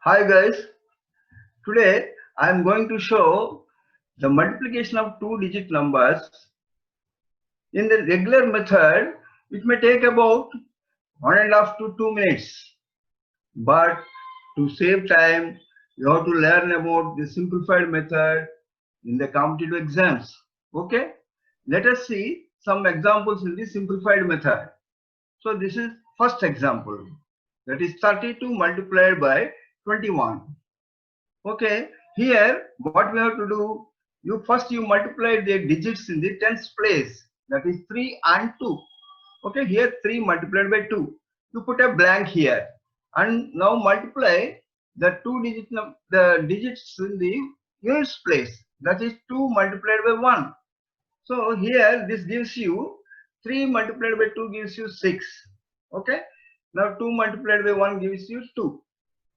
Hi guys, today I am going to show the multiplication of two-digit numbers. In the regular method, it may take about 1.5 to 2 minutes, but to save time, you have to learn about the simplified method in the competitive exams. Okay, let us see some examples in the simplified method. So this is first example, that is 32 multiplied by 21. Okay, here what we have to do, you multiply the digits in the tens place, that is 3 and 2. Okay, here 3 multiplied by 2. You put a blank here and now multiply the digits in the units place, that is 2 multiplied by 1. So here this gives you 3 multiplied by 2 gives you 6. Okay, now 2 multiplied by 1 gives you 2.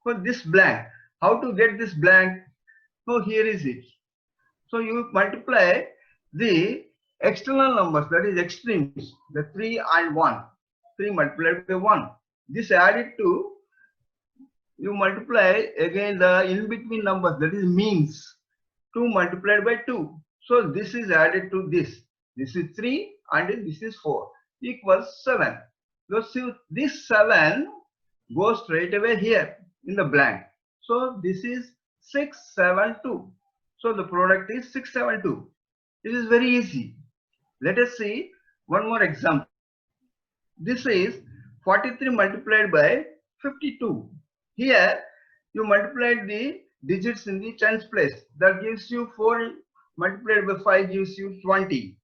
For this blank, how to get this blank? So here is it. So you multiply the external numbers, that is extremes, the 3 and 1. 3 multiplied by 1. This added to, you multiply again the in between numbers, that is means. 2 multiplied by 2. So this is added to this. This is 3 and this is 4 equals 7. So this 7 goes straight away here in the blank. So this is 672. So the product is 672. It is very easy. Let us see one more example. This is 43 multiplied by 52. Here you multiplied the digits in the tens place. That gives you 4 multiplied by 5 gives you 20.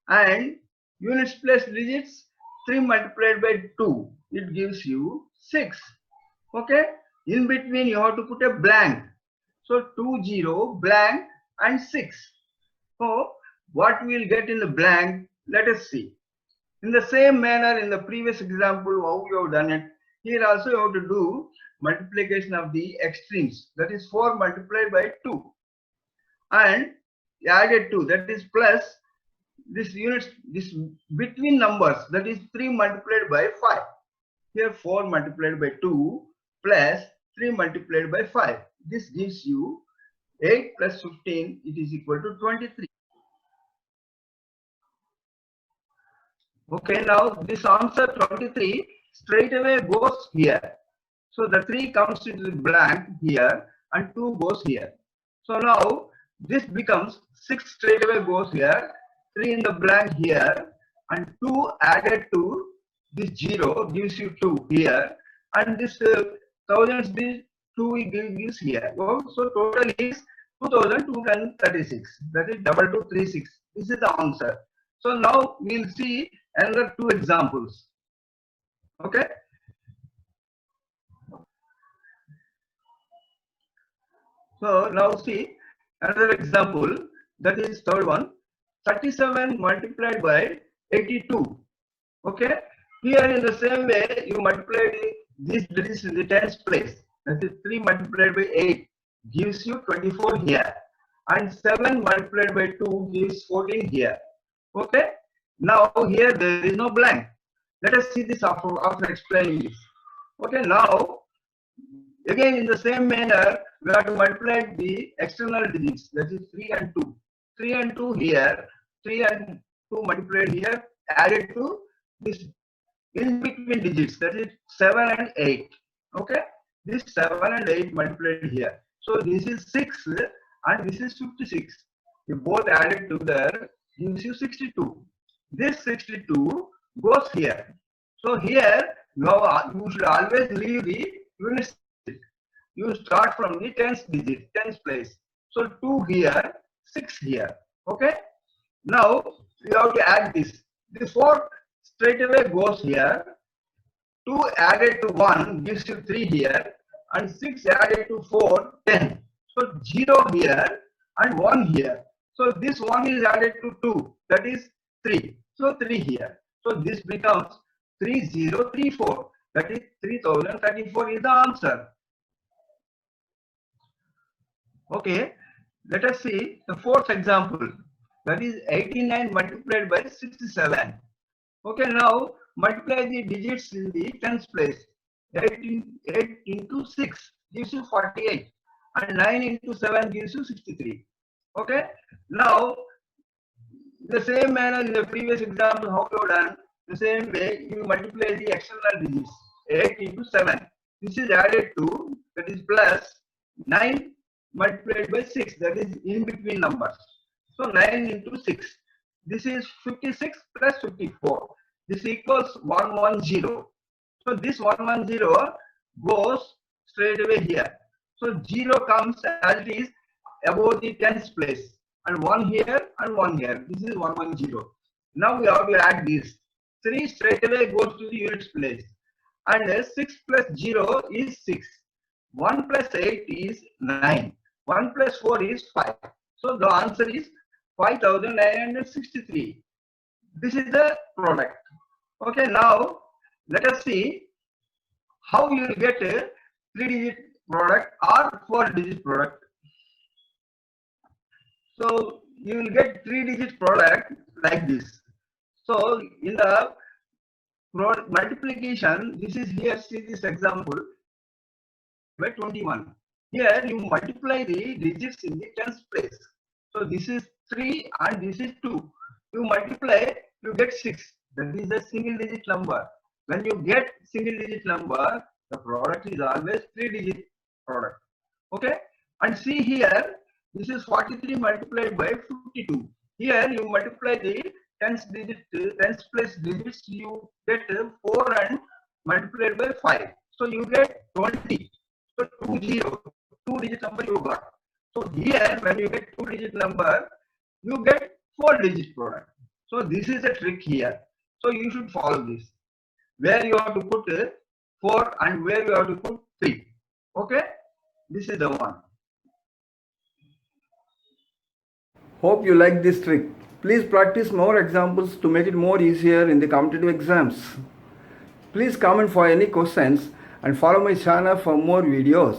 And units place digits, 3 multiplied by 2, it gives you 6. Okay, in between you have to put a blank. So 20 blank and 6. So what we will get in the blank, let us see. In the same manner in the previous example how you have done it, here also you have to do multiplication of the extremes, that is 4 multiplied by 2 and added 2, that is plus this units, this between numbers, that is 3 multiplied by 5. Here 4 multiplied by 2 plus 3 multiplied by 5. This gives you 8 plus 15, it is equal to 23. Okay, now this answer 23 straight away goes here. So the 3 comes into the blank here and 2 goes here. So now this becomes 6 straight away goes here, 3 in the blank here, and 2 added to this 0 gives you 2 here, and this thousands this 2 gives here. So total is 2236. That is 2236. This is the answer. So now we'll see another 2 examples. Okay. So now see another example, that is third one, 37 multiplied by 82. Okay, here in the same way you multiply this digits in the tens place, that is 3 multiplied by 8 gives you 24 here and 7 multiplied by 2 gives 14 here. Okay, now here there is no blank. Let us see this after explaining this. Okay, now again, in the same manner, we have to multiply the external digits, that is 3 and 2. 3 and 2 here, 3 and 2 multiplied here, added to this in between digits, that is 7 and 8. Okay, this 7 and 8 multiplied here. So this is 6 and this is 56. You both added together gives you 62. This 62 goes here. So here you should always leave the units. You start from the tens digit, tens place. So 2 here, 6 here. Okay. Now you have to add this. This 4 straight away goes here. 2 added to 1 gives you 3 here. And 6 added to 4, 10. So 0 here and 1 here. So this 1 is added to 2, that is 3. So 3 here. So this becomes 3034. That is 3034 is the answer. Okay, let us see the fourth example, that is 89 multiplied by 67. Okay, now multiply the digits in the tens place. 8 into 6, gives you 48, and 9 into 7 gives you 63. Okay. Now, the same manner in the previous example, how you have done, the same way you multiply the external digits. 8 into 7. This is added to, that is plus 9 multiplied by 6, that is in between numbers. So 9 into 6. This is 56 plus 54. This equals 110. So this 110 goes straight away here. So 0 comes as it is above the tens place, and 1 here and 1 here. This is 110. Now we have to add this. 3 straight away goes to the units place. And 6 plus 0 is 6. 1 plus 8 is 9. 1 plus 4 is 5. So the answer is 5963. This is the product. Okay, now let us see how you will get a 3-digit product or 4-digit product. So you will get 3-digit product like this. So in the multiplication, this is here, see this example by 21. Here you multiply the digits in the tens place. So this is 3 and this is 2. You multiply, you get 6. That is a single digit number. When you get single digit number, the product is always 3-digit product. Okay. And see here, this is 43 multiplied by 52. Here you multiply the tens place digits, you get 4 and multiplied by 5. So you get 20. So 2-digit number you got. So here when you get 2-digit number, you get 4-digit product. So this is a trick here. So you should follow this. Where you have to put 4 and where you have to put 3. Okay. This is the one. Hope you like this trick. Please practice more examples to make it more easier in the competitive exams. Please comment for any questions and follow my channel for more videos.